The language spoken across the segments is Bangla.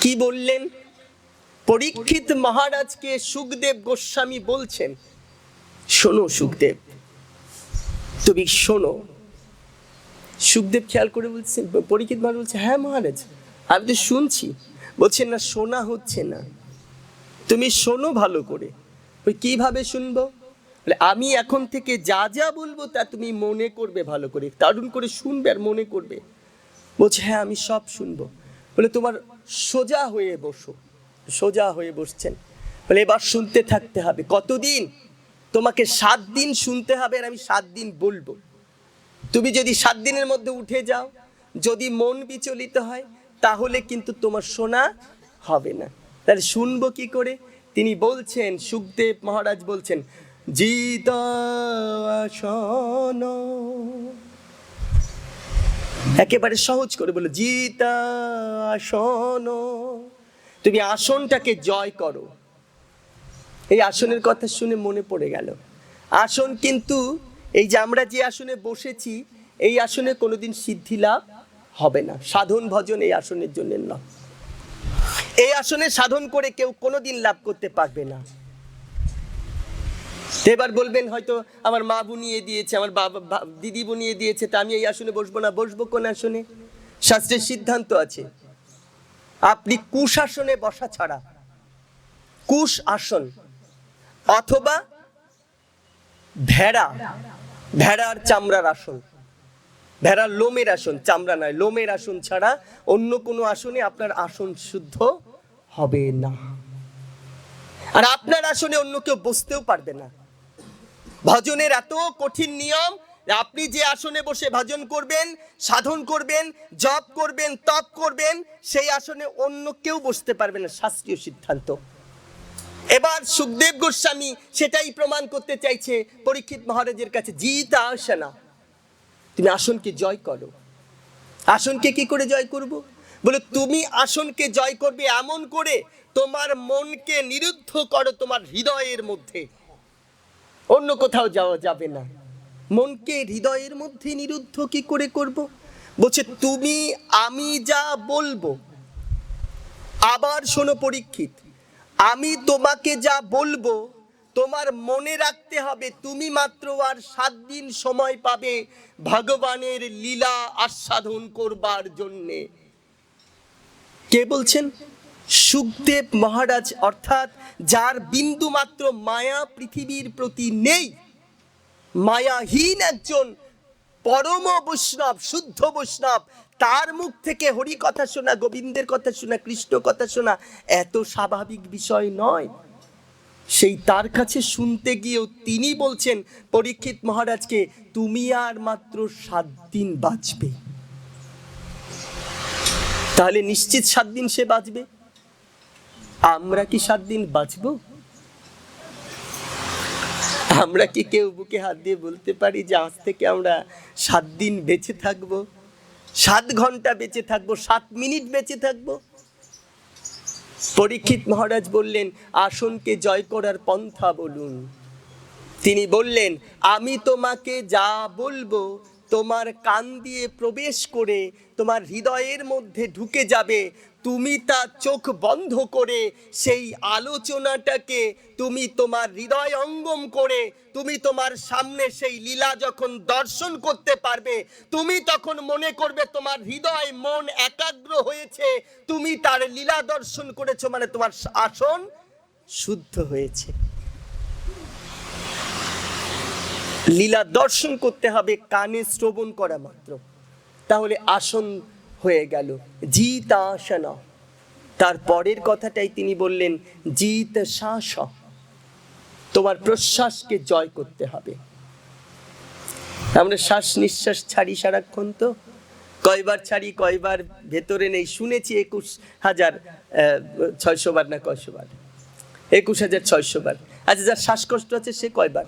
কি বললেন? পরীক্ষিত মহারাজকে সুখদেব গোস্বামী বলছেন, শোনো সুখদেব, তুমি শোনো। সুখদেব খেয়াল করে বলছেন, পরীক্ষিত মহারাজ বলছে, হ্যাঁ মহারাজ আমি তো শুনছি। বলছেন না, শোনা হচ্ছে না, তুমি শোনো ভালো করে। কিভাবে শুনবো? আমি এখন থেকে যা যা বলবো তা তুমি মনে করবে, ভালো করে দারুণ করে শুনবে আর মনে করবে। বলছে হ্যাঁ আমি সব শুনবো। বলে তোমার সোজা হয়ে বসো। সোজা হয়ে বসছেন। বলে এবার শুনতে থাকতে হবে। কতদিন? তোমাকে 7 দিন শুনতে হবে, আর আমি 7 দিন বলবো। তুমি যদি 7 দিনের মধ্যে উঠে যাও, যদি মন বিচলিত হয়, তাহলে কিন্তু তোমার শোনা হবে না। তাহলে শুনবো কি করে? তিনি বলছেন, সুখদেব মহারাজ বলছেন, জিতাসন। একেবারে সহজ করে বলো, জিতাসন। তুমি আসনটাকে জয় করো। এই আসনের কথা শুনে মনে পড়ে গেল, আসন কিন্তু এই যে আমরা যে আসনে বসেছি, এই আসনে কোনোদিন সিদ্ধি লাভ হবে না। সাধন ভজন এই আসনের জন্য না। এই আসনে সাধন করে কেউ কোনোদিন লাভ করতে পারবে না। এবার বলবেন হয়তো আমার মা বুনিয়ে দিয়েছে, আমার বাবা দিদি বুনিয়ে দিয়েছে, তা আমি এই আসনে বসবো না। বসবো কোন আসনে? শাস্ত্রের সিদ্ধান্ত আছে, আপনি কুশ আসনে বসা ছাড়া, কুশ আসন অথবা ভেড়ার চামড়ার আসন, ভেড়ার লোমের আসন, চামড়া নয়, লোমের আসন ছাড়া অন্য কোনো আসনে আপনার আসন শুদ্ধ হবে না। আর আপনার আসনে অন্য কেউ বসতেও পারবে না। ভজনের এত কঠিন নিয়ম, আপনি যে আসনে বসে ভজন করবেন, সাধন করবেন, জপ করবেন, তপ করবেন, সেই আসনে অন্য কেউ বসতে পারবে না, শাস্ত্রীয় সিদ্ধান্ত। এবার সুখদেব গোস্বামী সেটাই প্রমাণ করতে চাইছে পরীক্ষিত মহারাজের কাছে, জিতা আসে না, তুমি আসনকে জয় করো। আসনকে কি করে জয় করব? বলে তুমি আসনকে জয় করবে এমন করে তোমার মনকে নিরুদ্ধ করো তোমার হৃদয়ের মধ্যে, অন্য কোথাও যাওয়া যাবে না। মনকে হৃদয়ের মধ্যে নিরুদ্ধ কি করে করব? বলছে তুমি আমি যা বলবো, আবার শোনো পরীক্ষিত, আমি তোমাকে যা বলবো তোমার মনে রাখতে হবে। তুমি মাত্র আর 7 দিন সময় পাবে ভগবানের লীলা আস্বাদন করবার জন্যে। কে বলছেন? সুখদেব মহারাজ, অর্থাৎ যার বিন্দু মাত্র মায়া পৃথিবীর প্রতি নেই, মায়াহীন একজন পরম বৈষ্ণব, শুদ্ধ বৈষ্ণব, তার মুখ থেকে হরি কথা শোনা, গোবিন্দের কথা শোনা, কৃষ্ণ কথা শোনা এত স্বাভাবিক বিষয় নয়। সেই তার কাছে শুনতে গিয়েও তিনি বলছেন পরীক্ষিত মহারাজকে, তুমি আর মাত্র 7 দিন বাঁচবে। তাহলে নিশ্চিত 7 দিন সে বাঁচবে। আমরা কি 7 দিন বাঁচবো? আমরা কি কেউ বুকে হাত দিয়ে বলতে পারি যে আজ থেকে আমরা 7 দিন বেঁচে থাকবো, 7 ঘন্টা বেঁচে থাকবো, 7 মিনিট বেঁচে থাকবো? পরীক্ষিত মহারাজ বললেন, আসনকে জয় করার পন্থা বলুন। তিনি বললেন, আমি তোমাকে যা বলবো তোমার কান দিয়ে প্রবেশ করে তোমার হৃদয়ের মধ্যে ঢুকে যাবে। তুমি তা চোখ বন্ধ করে সেই আলোচনাটাকে তুমি তোমার হৃদয় অঙ্গম করে তুমি তোমার সামনে সেই লীলা যখন দর্শন করতে পারবে, তুমি তখন মনে করবে তোমার হৃদয় মন একাগ্র হয়েছে, তুমি তার লীলা দর্শন করেছো, মানে তোমার আসন শুদ্ধ হয়েছে। লীলা দর্শন করতে হবে কানে শ্রবণ করা মাত্র, তাহলে আসন হয়ে গেল। জিত আসন। তার পরের কথাটাই তিনি বললেন, জিত শ্বাস, তোমার প্রশ্বাসকে জয় করতে হবে। আমরা শ্বাস নিঃশ্বাস ছাড়ি সারাক্ষণ, তো কয়বার ছাড়ি কয়বার ভেতরে নেই শুনেছি, 21,600 বার না কয়শো বার, 21,600 বার। আচ্ছা, যার শ্বাসকষ্ট আছে সে কয়বার?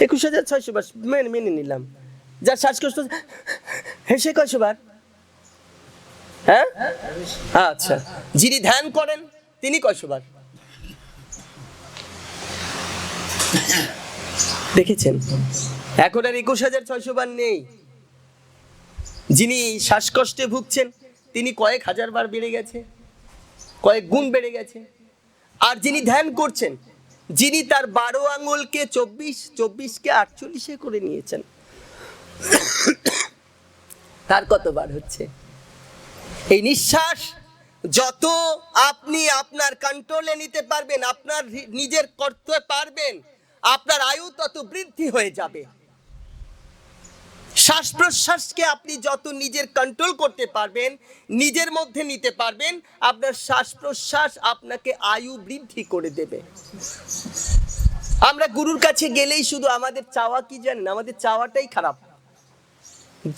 21,600 বার মেনে নিলাম। যার শ্বাসকষ্ট সে কয়শো বার? হ্যাঁ, আচ্ছা, যিনি ধ্যান করেন তিনি কয়শো বার? দেখেছেন, এখন আর 21,600 বার নেই। যিনি শ্বাসকষ্টে ভুগছেন তিনি কয়েক হাজার বার বেড়ে গেছে, কয়েক গুণ বেড়ে গেছে। আর যিনি ধ্যান করছেন, যিনি তার 12 আঙুলকে 24কে 48 করে নিয়েছেন, তার কতবার হচ্ছে? এই নিঃশ্বাস যত আপনি আপনার কন্ট্রোলে নিতে পারবেন, আপনার নিজের করতে পারবেন, আপনার আয়ু তত বৃদ্ধি হয়ে যাবে। শ্বাস প্রশ্বাসকে আপনি যত নিজের কন্ট্রোল করতে পারবেন, নিজের মধ্যে নিতে পারবেন, আপনার শ্বাস প্রশ্বাস আপনাকে আয়ু বৃদ্ধি করে দেবে। আমরা গুরুর কাছে গেলেই শুধু আমাদের চাওয়া কি জানেন? আমাদের চাওয়াটাই খারাপ।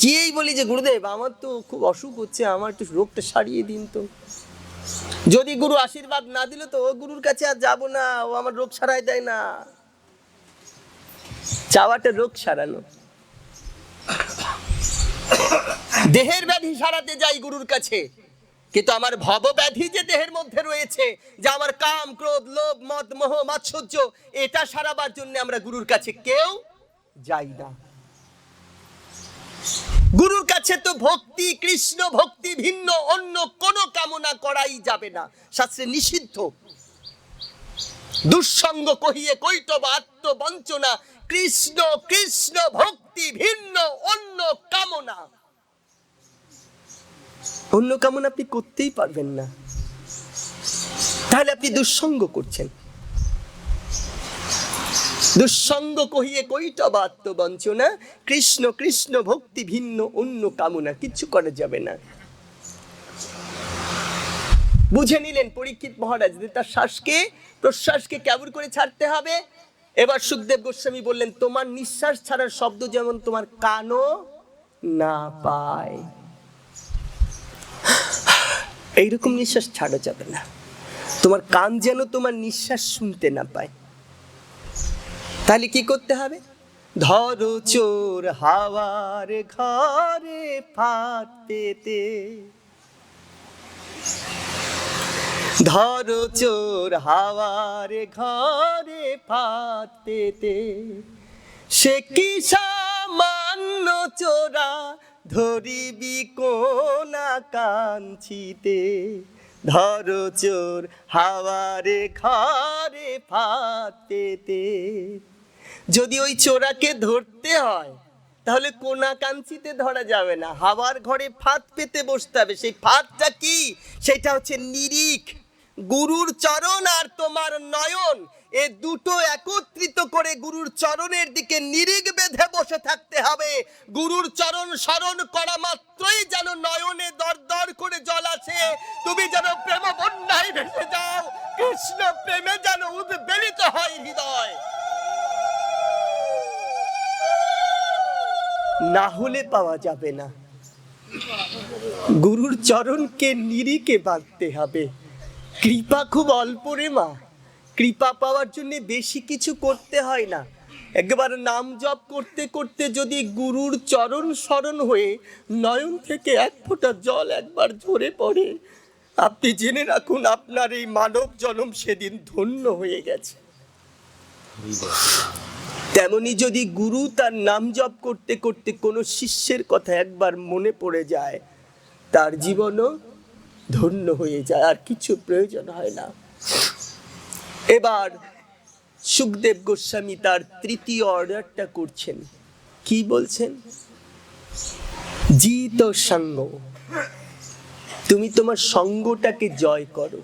গিয়েই বলি যে গুরুদেব আমার তো খুব অসুখ হচ্ছে, আমার একটু রোগটা সারিয়ে দিন তো। যদি গুরু আশীর্বাদ না দিল তো ও গুরুর কাছে আর যাবো না, ও আমার রোগ সারাই দেয় না। চাওয়াটা রোগ সারানো। দেহের ব্যাধি সারাতে যাই গুরুর কাছে, কিন্তু আমার ভব ব্যাধি যে দেহের মধ্যে রয়েছে, যে আমার কাম ক্রোধ লোভ মদ মোহ মাৎসর্য, এটা সারাবার জন্য আমরা গুরুর কাছে কেউ যাই না। গুরুর কাছে তো ভক্তি, কৃষ্ণ ভক্তি ভিন্ন অন্য কোনো কামনা করাই যাবে না, শাস্ত্রে নিষিদ্ধ। দুঃসঙ্গ কহিয়ে কৈটব আত্মবঞ্চনা, কৃষ্ণ কৃষ্ণ ভক্তি ভিন্ন অন্য কামনা। অন্য কামনা আপনি করতেই পারবেন না, তাহলে আপনি দুঃসঙ্গ করছেন। দুঃসঙ্গ কহিয়ে কৈটব আত্মবঞ্চনা, কৃষ্ণ কৃষ্ণ ভক্তি ভিন্ন অন্য কামনা, কিচ্ছু করা যাবে না। বুঝে নিলেন পরীক্ষিত মহারাজ যে তার শ্বাসকে প্রশ্বাসকে কেমন করে ছাড়তে হবে। এবার সুখদেব গোস্বামী বললেন, তোমার নিঃশ্বাস ছাড়ার শব্দ যেমন তোমার কানও না পায়, এইরকম নিঃশ্বাস ছাড়া যাবে না। তোমার কান যেন তোমার নিঃশ্বাস শুনতে না পায়। তাহলে কি করতে হবে? ধরো চোর হাওয়ার ঘরে ফাঁদ পেতে, ধরো চোর হাওয়ার ঘরে ফাঁদ পেতে, সে কি সামান্য চোরা ধরিবি কোনা কাঞ্চিতে, ধরো চোর হাওয়ারে ঘরে ফাঁদ পেতে। যদি ওই চোরাকে ধরতে হয় তাহলে কোনা কাঞ্চিতে ধরা যাবে না, হাওয়ার ঘরে ফাঁদ পেতে বসতে হবে। সেই ফাঁদটা কি? সেটা হচ্ছে নিরিখ। গুরুর চরণ আর তোমার নয়ন, এ দুটো একত্রিত করে গুরুর চরণের দিকে নিরিখ বেঁধে বসে থাকতে হবে। গুরুর চরণ স্মরণ করা মাত্রই যেন নয়নে দর দর করে জল আসে, তুমি যেন প্রেম বন্যায় ভেসে যাও, কৃষ্ণ প্রেমে যেন উদ্বেলিত হয় হৃদয়। না হলে পাওয়া যাবে না। গুরুর চরণকে নিরিখে বাঁধতে হবে। কৃপা খুব অল্প রে মা, কৃপা পাওয়ার জন্য বেশি কিছু করতে হয় না। একবার নাম জপ করতে করতে যদি গুরুর চরণ স্মরণ হয়ে নয়ন থেকে এক ফোঁটা জল একবার ঝরে পড়ে, আপনি জেনে রাখুন আপনার এই মানব জন্ম সেদিন ধন্য হয়ে গেছে। তেমনি যদি গুরু তার নাম জপ করতে করতে কোনো শিষ্যের কথা একবার মনে পড়ে যায়, তার জীবনও ধন্য হয়ে যায়, আর কিছু প্রয়োজন হয় না। এবার সুখদেব গোস্বামী তার তৃতীয় অর্ডারটা করছেন। কি বলছেন? জিত সঙ্গ, তুমি তোমার সঙ্গটাকে জয় করো।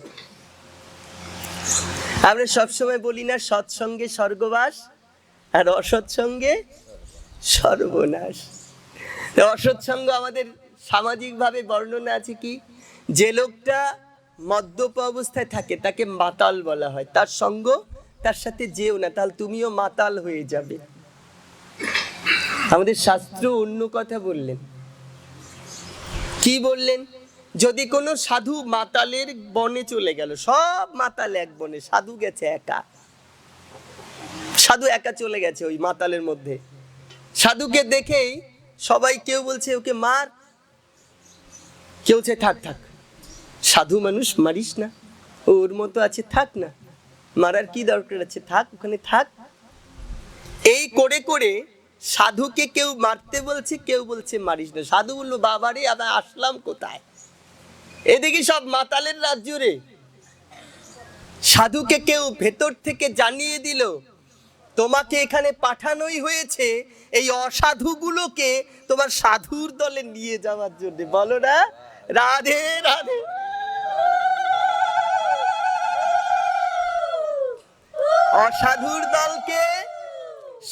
আমরা সবসময় বলি না সৎসঙ্গে স্বর্গবাস আর অসৎসঙ্গে সর্বনাশ। অসৎসঙ্গ আমাদের সামাজিকভাবে বর্ণনা আছে কি, যে লোকটা মদ্যপ অবস্থায় থাকে তাকে মাতাল বলা হয়, তার সঙ্গ তার সাথে যেও না, তাহলে তুমিও মাতাল হয়ে যাবে। আমাদের শাস্ত্র অন্য কথা বললেন। কি বললেন? যদি কোনো সাধু মাতালের বনে চলে গেল, সব মাতাল এক বনে, সাধু গেছে একা, সাধু একা চলে গেছে ওই মাতালের মধ্যে। সাধুকে দেখেই সবাই কেউ বলছে ওকে মার, কেউ বলছে থাক থাক, সাধু মানুষ মারিস না, ওর মতো আছে থাক না, মারার কি দরকার আছে, থাক ওখানে থাক। এই করে করে সাধুকে কেউ মারতে বলছে, কেউ বলছে মারিস না। সাধু বললো বাবারে আবার আসলাম কোথায়, এদিকে সব মাতালের রাজ্য রে। সাধুকে কেউ ভেতর থেকে জানিয়ে দিল তোমাকে এখানে পাঠানোই হয়েছে এই অসাধুগুলোকে তোমার সাধুর দলে নিয়ে যাওয়ার জন্য। বলো না রাধে রাধে। অসাধুর দলকে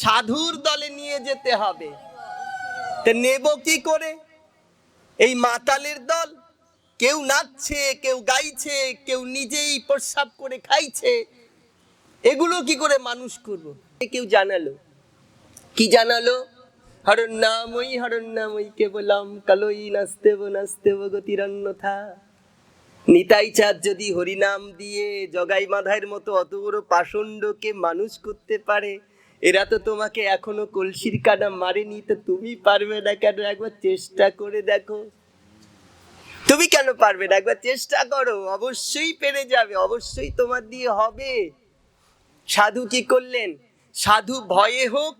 সাধুর দলে নিয়ে যেতে হবে। তা নেব কি করে? এই মাতালের দল, কেউ নাচছে, কেউ গাইছে, কেউ নিজেই প্রস্রাব করে খাইছে, এগুলো কি করে মানুষ করবো? কেউ জানালো, কি জানালো? হরণ্যাময়ী কেবলম কালই নাস্তেব গতিরন্যথা। নিতাই চাঁদ যদি হরিনাম দিয়ে জগাই মাধাইয়ের মতো অত বড় পাষণ্ডকে মানুষ করতে পারে, এরা তো তোমাকে এখনো কলসির কানা মারেনি, তো তুমি পারবে না কেন? একবার চেষ্টা করে দেখো। তুমি কেন পারবে না? একবার চেষ্টা করো, অবশ্যই পেরে যাবে, অবশ্যই তোমার দিয়ে হবে। সাধু কি করলেন? সাধু ভয়ে হোক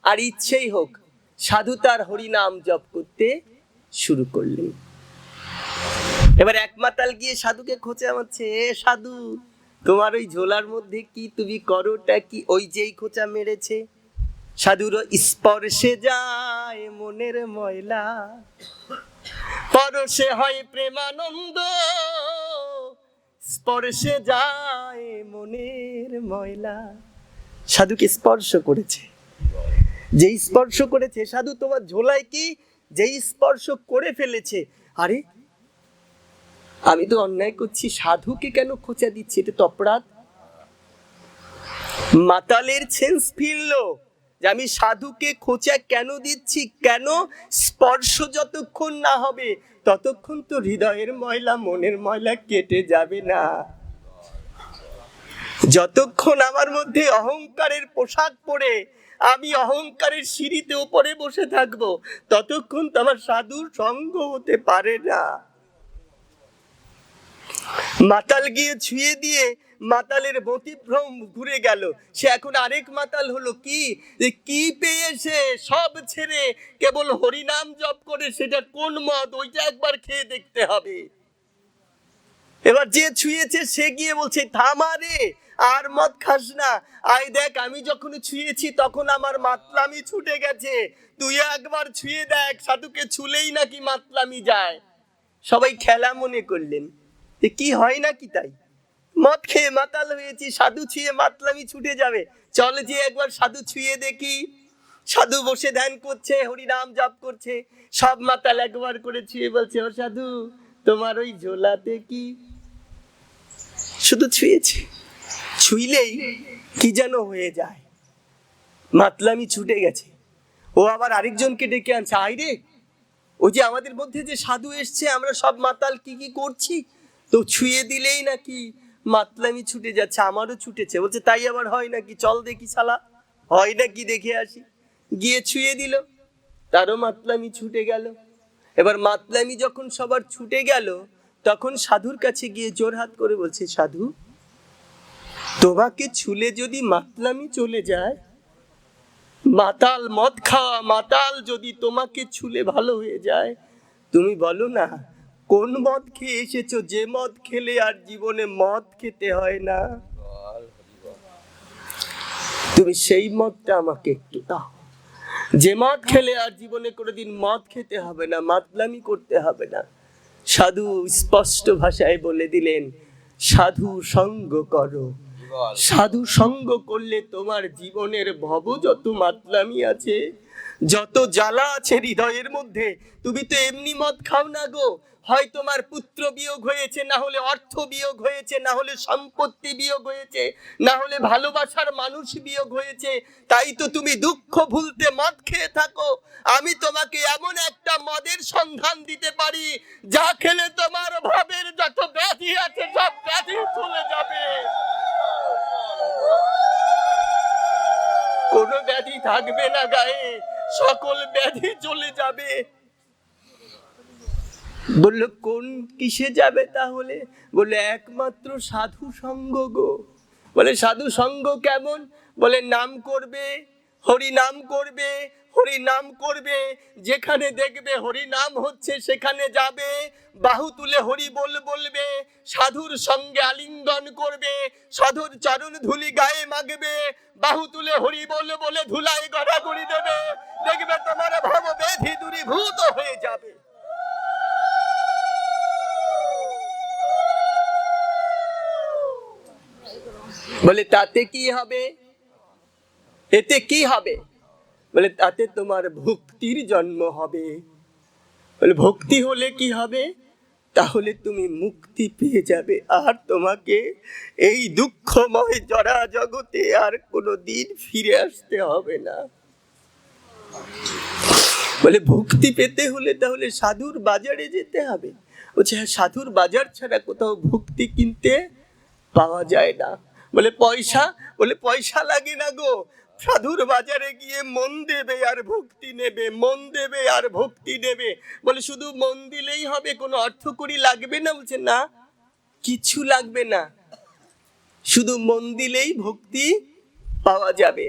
আর ইচ্ছেই হোক, সাধু তার হরিনাম জপ করতে শুরু করলেন। এবার এক মাতাল গিয়ে সাধুকে খোঁচা মারছে, এ সাধু তোমার ওই ঝোলার মধ্যে কি, তুমি করোটা কি? ওই যেই খোঁচা মেরেছে, সাধুর স্পর্শে যায় মনের ময়লা, পরশে হয় প্রেমানন্দ, স্পর্শে যায় মনের ময়লা। সাধুকে স্পর্শ করেছে, যেই স্পর্শ করেছে, সাধু তোমার ঝোলায় কি, যেই স্পর্শ করে ফেলেছে, আরে আমি তো অন্যায় করছি, সাধুকে কেন খোঁচা দিচ্ছি? এটা তো অপরাধ। মাতালের সেন্স ফিরলো যে আমি সাধুকে খোঁচা কেন দিচ্ছি, কেন? স্পর্শ যতক্ষণ না হবে ততক্ষণ তো হৃদয়ের ময়লা, মনের ময়লা কেটে যাবে না। যতক্ষণ আমার মধ্যে অহংকারের পোশাক পরে আমি অহংকারের সিঁড়িতে উপরে বসে থাকবো, ততক্ষণ তো আমার সাধুর সঙ্গ হতে পারে না। মাতাল গিয়ে ছুঁয়ে দিয়ে মাতালের মতিভ্রম ঘুরে গেল, সে এখন আরেক মাতাল হলো। কি পেয়েছে? সব ছেড়ে কেবল হরিনাম জপ করে, সেটা কোন মদ, ওইটা একবার খেয়ে দেখতে হবে। এবার যে ছুঁয়েছে সে গিয়ে বলছে থামারে, আর মদ খাস না, আয় দেখ আমি যখন ছুঁয়েছি তখন আমার মাতলামি ছুটে গেছে, তুই একবার ছুঁয়ে দেখ। সাধুকে ছুলেই নাকি মাতলামি যায়। সবাই খেলা মনে করলেন, কি হয় নাকি তাই? মদ খেয়ে মাতাল হয়েছি, সাধু ছুঁয়ে মাতলামি ছুটে যাবে, চল যে একবার সাধু ছুঁয়ে দেখি। সাধু বসে ধ্যান করছে, হরিনাম জপ করছে, সব মাতাল একবার করে ছুঁয়ে বলছে, ও সাধু তোমার ওই ঝোলাতে কি? শুধু ছুঁয়েছে, ছুঁইলেই কি যেন হয়ে যায়, মাতলামি ছুটে গেছে। ও আবার আরেকজনকে ডেকে আনছে, আয় রে, ওই যে আমাদের মধ্যে যে সাধু এসছে, আমরা সব মাতাল কি কি করছি, তো ছুঁয়ে দিলেই নাকি মাতলামি ছুটে যাচ্ছে। আমারও ছুটেছে। বলছে তাই আবার হয় নাকি? চল দেখি শালা, হয় নাকি দেখে আসি। গিয়ে ছুঁয়ে দিল, তারও মাতলামি ছুটে গেল। এবার মাতলামি যখন সবার ছুটে গেল, তখন সাধুর কাছে গিয়ে জোরহাত করে বলছে, সাধু তোমাকে ছুলে যদি মাতলামি চলে যায়, মাতাল মদ খাওয়া মাতাল যদি তোমাকে ছুলে ভালো হয়ে যায়, তুমি বলো না কোন মদ খেয়ে এসেছো, যে মদ খেলে আর জীবনে মদ খেতে হয় না, তুমি সেই মদটা আমাকে একটু দাও, যে মদ খেলে আর জীবনে কোনোদিন মদ খেতে হবে না, মাতলামি করতে হবে না। সাধু স্পষ্ট ভাষায় বলে দিলেন, সাধু সঙ্গ করো, সাধু সঙ্গ করলে তোমার জীবনের ভব যত মাতলামি আছে, যত জ্বালা আছে হৃদয়ের মধ্যে, তুমি তো এমনি মদ খাও না গো, হয় তোমার পুত্র বিয়োগ হয়েছে, না হলে অর্থ বিয়োগ হয়েছে, না হলে সম্পত্তি বিয়োগ হয়েছে, না হলে ভালোবাসার মানুষ বিয়োগ হয়েছে, তাই তো তুমি দুঃখ ভুলতে মদ খেয়ে থাকো। আমি তোমাকে এমন একটা মদের সন্ধান দিতে পারি, যা খেলে তোমার ভাবের যত ব্যাধি আছে সব ব্যাধি চলে যাবে, কোনো ব্যাধি থাকবে না গায়ে, সকল ব্যাধি চলে যাবে। বললো কোন কিসে যাবে তাহলে? বলে একমাত্র সাধু সঙ্গ গো। বলে সাধু সঙ্গ কেমন? বলে নাম করবে, হরি নাম করবে, হরি নাম করবে, যেখানে দেখবে হরি নাম হচ্ছে সেখানে যাবে, বাহু তুলে হরি বলবে, সাধুর সঙ্গে আলিঙ্গন করবে, সাধুর চরণ ধুলি গায়ে মাগবে, বাহু তুলে হরি বলে ধুলায় গড়াগড়ি দেবে, দেখবে তোমার ভাব ব্যাধি দূরীভূত হয়ে যাবে। বলে তাতে কি হবে? এতে কি হবে? বলে তাতে তোমার ভক্তির জন্ম হবে। বলে ভক্তি হলে কি হবে? তাহলে তুমি মুক্তি পেয়ে যাবে, আর তোমাকে এই দুঃখময় জরা জগতে আর কোনো দিন ফিরে আসতে হবে না। বলে ভক্তি পেতে হলে তাহলে সাধুর বাজারে যেতে হবে। বলছে হ্যাঁ, সাধুর বাজার ছাড়া কোথাও ভক্তি কিনতে পাওয়া যায় না। বলে পয়সা? বলে পয়সা লাগে না গো, সাধুর বাজারে গিয়ে মন দেবে আর ভক্তি নেবে, মন দেবে আর ভক্তি নেবে। বলে শুধু মন দিলেই হবে, কোনো অর্থকড়ি লাগবে না? বলছে না, কিছু লাগবে না, শুধু মন দিলেই ভক্তি পাওয়া যাবে।